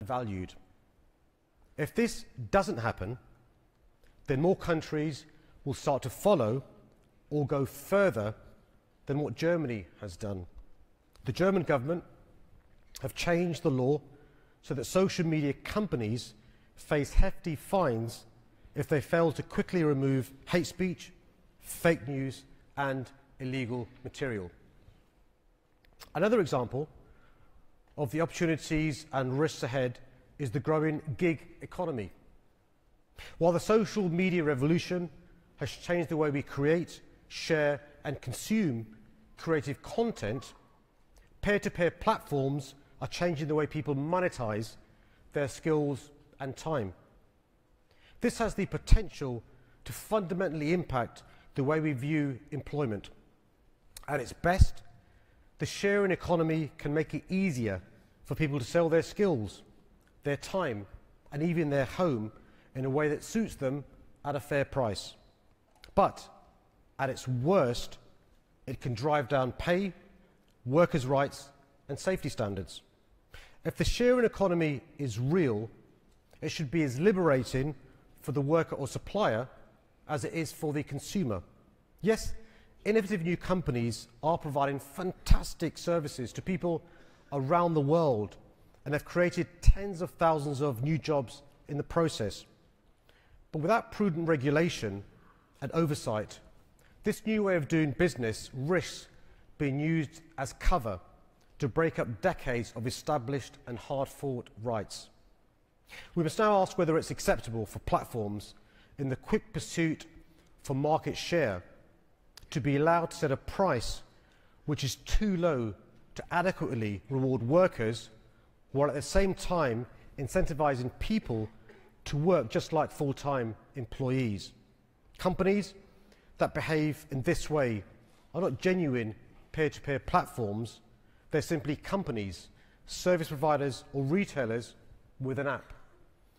valued. If this doesn't happen, then more countries will start to follow or go further than what Germany has done. The German government have changed the law so that social media companies face hefty fines if they fail to quickly remove hate speech, fake news, and illegal material. Another example of the opportunities and risks ahead is the growing gig economy. While the social media revolution has changed the way we create, share, and consume creative content, peer-to-peer platforms are changing the way people monetize their skills and time. This has the potential to fundamentally impact the way we view employment. At its best, the sharing economy can make it easier for people to sell their skills, their time, and even their home in a way that suits them at a fair price. But at its worst, it can drive down pay, workers' rights, and safety standards. If the sharing economy is real, it should be as liberating for the worker or supplier as it is for the consumer. Yes, innovative new companies are providing fantastic services to people around the world and have created tens of thousands of new jobs in the process. But without prudent regulation and oversight, this new way of doing business risks being used as cover to break up decades of established and hard-fought rights. We must now ask whether it's acceptable for platforms in the quick pursuit for market share to be allowed to set a price which is too low to adequately reward workers, while at the same time incentivizing people to work just like full-time employees. Companies that behave in this way are not genuine peer-to-peer platforms, they're simply companies, service providers or retailers with an app.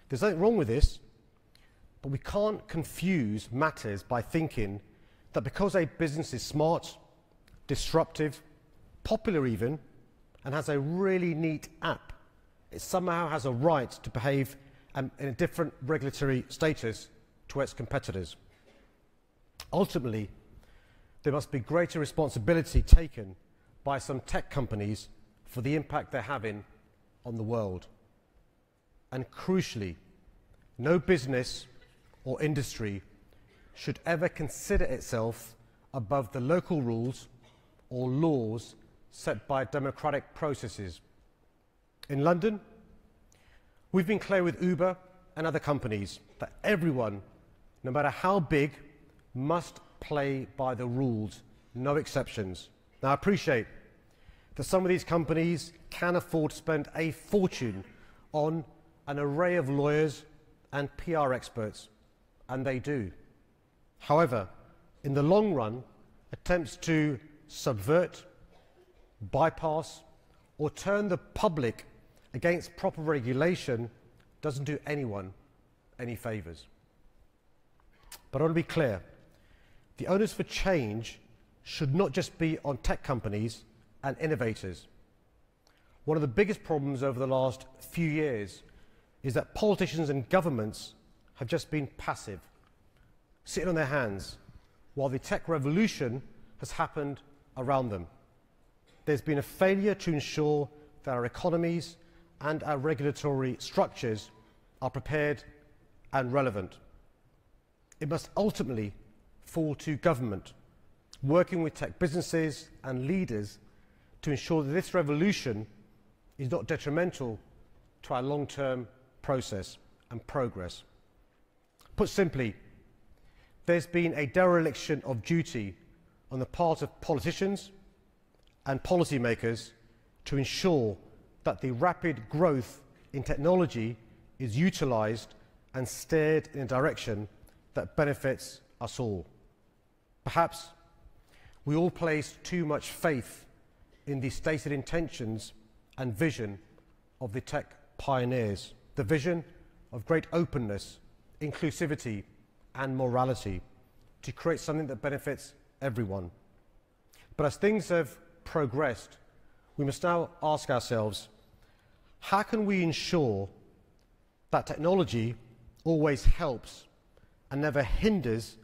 There's nothing wrong with this, but we can't confuse matters by thinking that because a business is smart, disruptive, popular even, and has a really neat app, it somehow has a right to behave in a different regulatory status to its competitors. Ultimately, there must be greater responsibility taken by some tech companies for the impact they're having on the world. And crucially, no business or industry should ever consider itself above the local rules or laws set by democratic processes. In London, we've been clear with Uber and other companies that everyone, no matter how big, must play by the rules, no exceptions. Now, I appreciate that some of these companies can afford to spend a fortune on an array of lawyers and PR experts, and they do. However, in the long run, attempts to subvert, bypass, or turn the public against proper regulation doesn't do anyone any favours. But I want to be clear, the onus for change should not just be on tech companies and innovators. One of the biggest problems over the last few years is that politicians and governments have just been passive, sitting on their hands, while the tech revolution has happened around them. There's been a failure to ensure that our economies and our regulatory structures are prepared and relevant. It must ultimately fall to government, working with tech businesses and leaders to ensure that this revolution is not detrimental to our long-term process and progress. Put simply, there's been a dereliction of duty on the part of politicians and policymakers to ensure that the rapid growth in technology is utilised and steered in a direction that benefits us all. Perhaps we all place too much faith in the stated intentions and vision of the tech pioneers, the vision of great openness, inclusivity and morality to create something that benefits everyone. But as things have progressed, we must now ask ourselves, how can we ensure that technology always helps and never hinders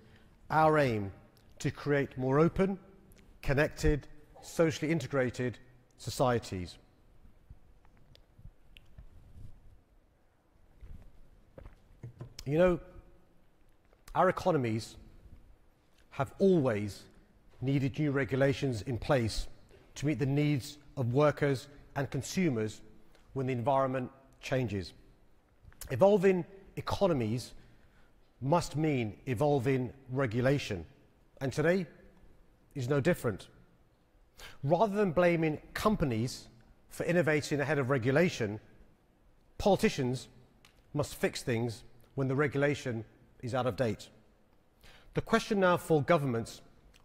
our aim to create more open, connected, socially integrated societies. You know, our economies have always needed new regulations in place to meet the needs of workers and consumers when the environment changes. Evolving economies must mean evolving regulation, and today is no different. Rather than blaming companies for innovating ahead of regulation, politicians must fix things when the regulation is out of date. The question now for governments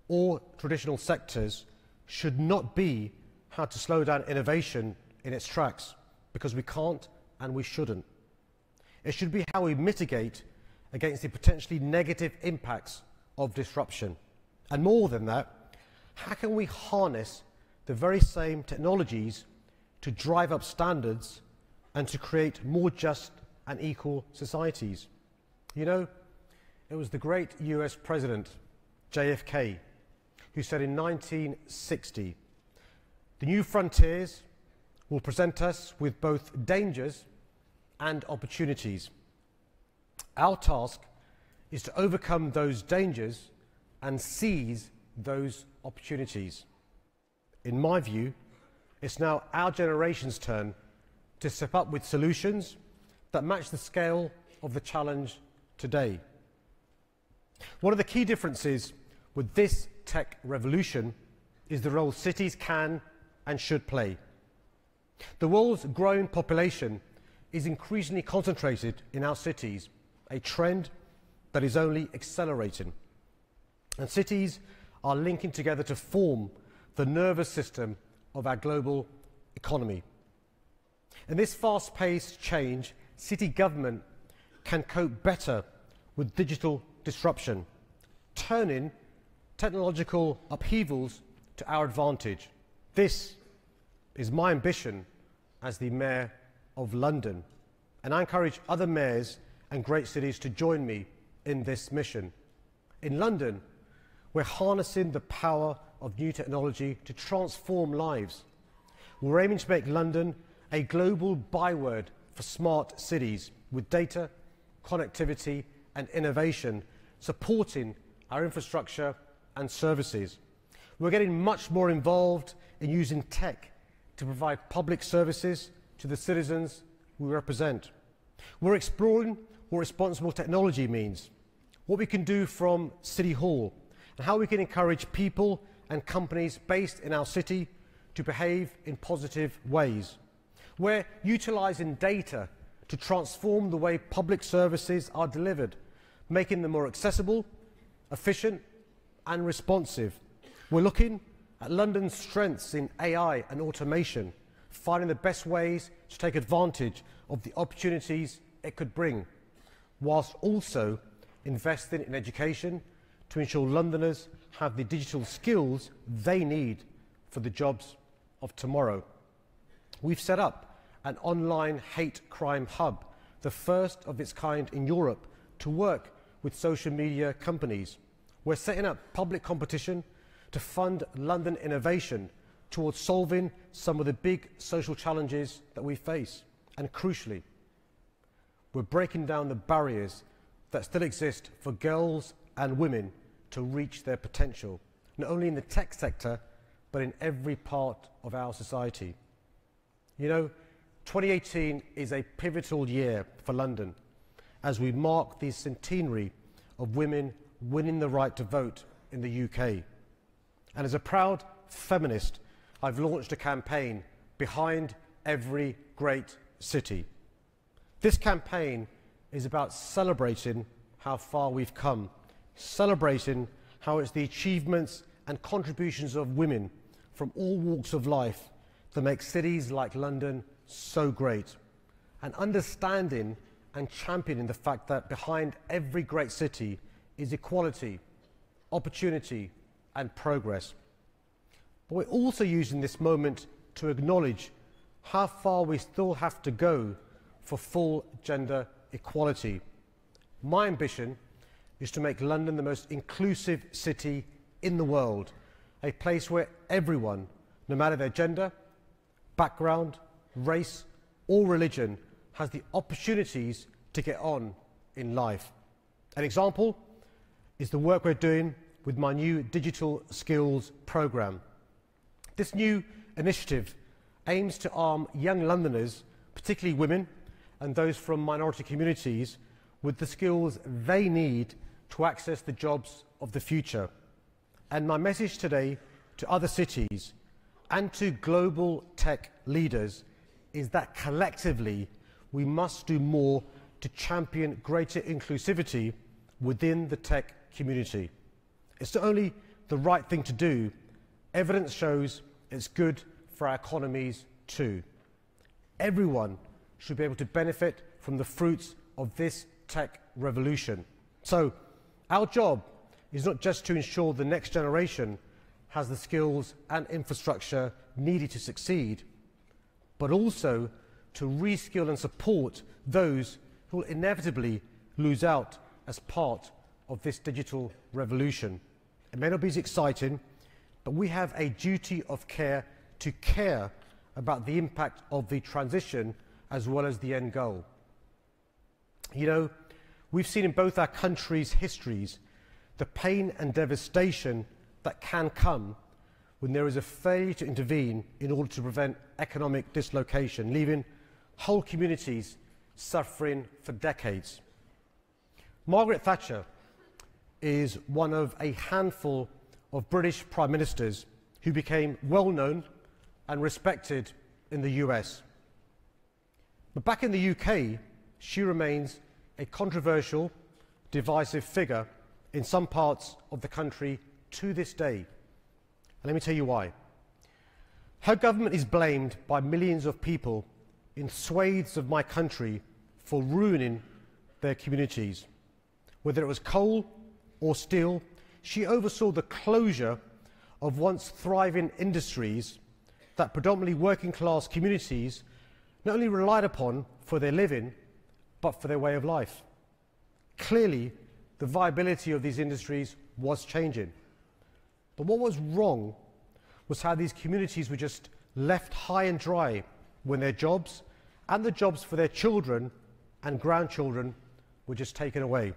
or traditional sectors should not be how to slow down innovation in its tracks, because we can't and we shouldn't. It should be how we mitigate against the potentially negative impacts of disruption. And more than that, how can we harness the very same technologies to drive up standards and to create more just and equal societies? You know, it was the great US President, JFK, who said in 1960, "The new frontiers will present us with both dangers and opportunities. Our task is to overcome those dangers and seize those opportunities." In my view, it's now our generation's turn to step up with solutions that match the scale of the challenge today. One of the key differences with this tech revolution is the role cities can and should play. The world's growing population is increasingly concentrated in our cities, a trend that is only accelerating. And cities are linking together to form the nervous system of our global economy. In this fast-paced change, city government can cope better with digital disruption, turning technological upheavals to our advantage. This is my ambition as the Mayor of London, and I encourage other mayors and great cities to join me in this mission. In London, we're harnessing the power of new technology to transform lives. We're aiming to make London a global byword for smart cities with data, connectivity and innovation supporting our infrastructure and services. We're getting much more involved in using tech to provide public services to the citizens we represent. We're exploring what responsible technology means, what we can do from City Hall, and how we can encourage people and companies based in our city to behave in positive ways. We're utilising data to transform the way public services are delivered, making them more accessible, efficient and responsive. We're looking at London's strengths in AI and automation, finding the best ways to take advantage of the opportunities it could bring, whilst also investing in education to ensure Londoners have the digital skills they need for the jobs of tomorrow. We've set up an online hate crime hub, the first of its kind in Europe, to work with social media companies. We're setting up public competition to fund London innovation towards solving some of the big social challenges that we face. And crucially, we're breaking down the barriers that still exist for girls and women to reach their potential, not only in the tech sector, but in every part of our society. You know, 2018 is a pivotal year for London as we mark the centenary of women winning the right to vote in the UK. And as a proud feminist, I've launched a campaign, Behind Every Great City. This campaign is about celebrating how far we've come, celebrating how it's the achievements and contributions of women from all walks of life that make cities like London so great, and understanding and championing the fact that behind every great city is equality, opportunity and progress. But we're also using this moment to acknowledge how far we still have to go for full gender equality. My ambition is to make London the most inclusive city in the world, a place where everyone, no matter their gender, background, race or religion, has the opportunities to get on in life. An example is the work we're doing with my new digital skills programme. This new initiative aims to arm young Londoners, particularly women and those from minority communities, with the skills they need to access the jobs of the future. And my message today to other cities and to global tech leaders is that collectively we must do more to champion greater inclusivity within the tech community. It's not only the right thing to do, evidence shows it's good for our economies too. Everyone should be able to benefit from the fruits of this tech revolution. So our job is not just to ensure the next generation has the skills and infrastructure needed to succeed, but also to reskill and support those who will inevitably lose out as part of this digital revolution. It may not be as exciting, but we have a duty of care to care about the impact of the transition as well as the end goal. You know, we've seen in both our countries' histories the pain and devastation that can come when there is a failure to intervene in order to prevent economic dislocation, leaving whole communities suffering for decades. Margaret Thatcher is one of a handful of British Prime Ministers who became well known and respected in the US. But back in the UK, she remains a controversial, divisive figure in some parts of the country to this day. And let me tell you why. Her government is blamed by millions of people in swathes of my country for ruining their communities. Whether it was coal or steel, she oversaw the closure of once thriving industries that predominantly working class communities not only relied upon for their living, but for their way of life. Clearly, the viability of these industries was changing. But what was wrong was how these communities were just left high and dry when their jobs and the jobs for their children and grandchildren were just taken away.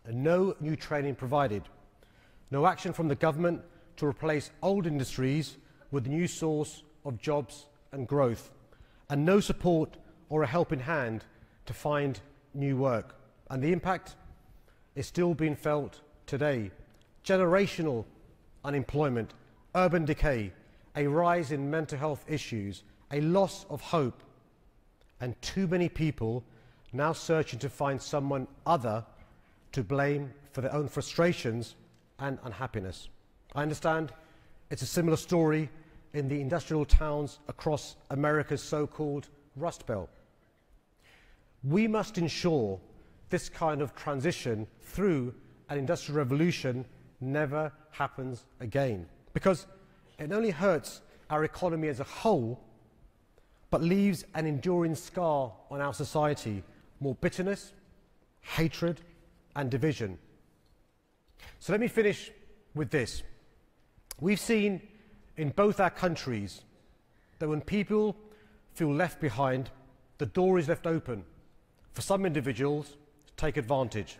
And no new training provided. No action from the government to replace old industries with a new source of jobs and growth. And no support or a helping hand to find new work. And the impact is still being felt today. Generational unemployment, urban decay, a rise in mental health issues, a loss of hope, and too many people now searching to find someone other to blame for their own frustrations and unhappiness. I understand it's a similar story in the industrial towns across America's so-called Rust Belt. We must ensure this kind of transition through an industrial revolution never happens again, because it not only hurts our economy as a whole, but leaves an enduring scar on our society, more bitterness, hatred, and division. So let me finish with this. We've seen in both our countries that when people feel left behind, the door is left open for some individuals to take advantage,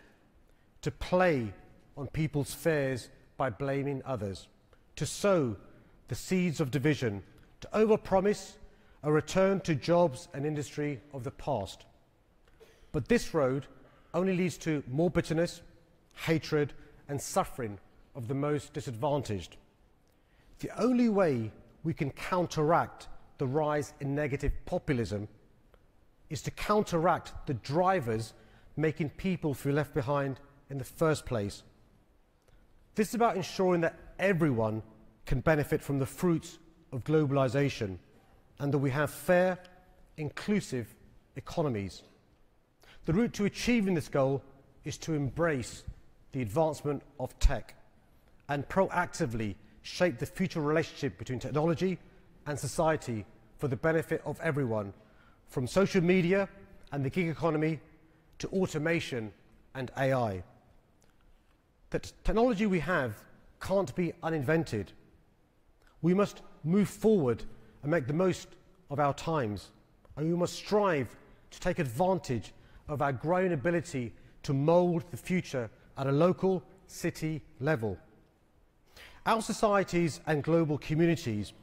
to play on people's fears by blaming others, to sow the seeds of division, to overpromise a return to jobs and industry of the past. But this road only leads to more bitterness, hatred, and suffering of the most disadvantaged. The only way we can counteract the rise in negative populism is to counteract the drivers making people feel left behind in the first place. This is about ensuring that everyone can benefit from the fruits of globalization and that we have fair, inclusive economies. The route to achieving this goal is to embrace the advancement of tech and proactively shape the future relationship between technology and society for the benefit of everyone, from social media and the gig economy to automation and AI. The technology we have can't be uninvented. We must move forward and make the most of our times, and we must strive to take advantage of our growing ability to mould the future at a local, city level. Our societies and global communities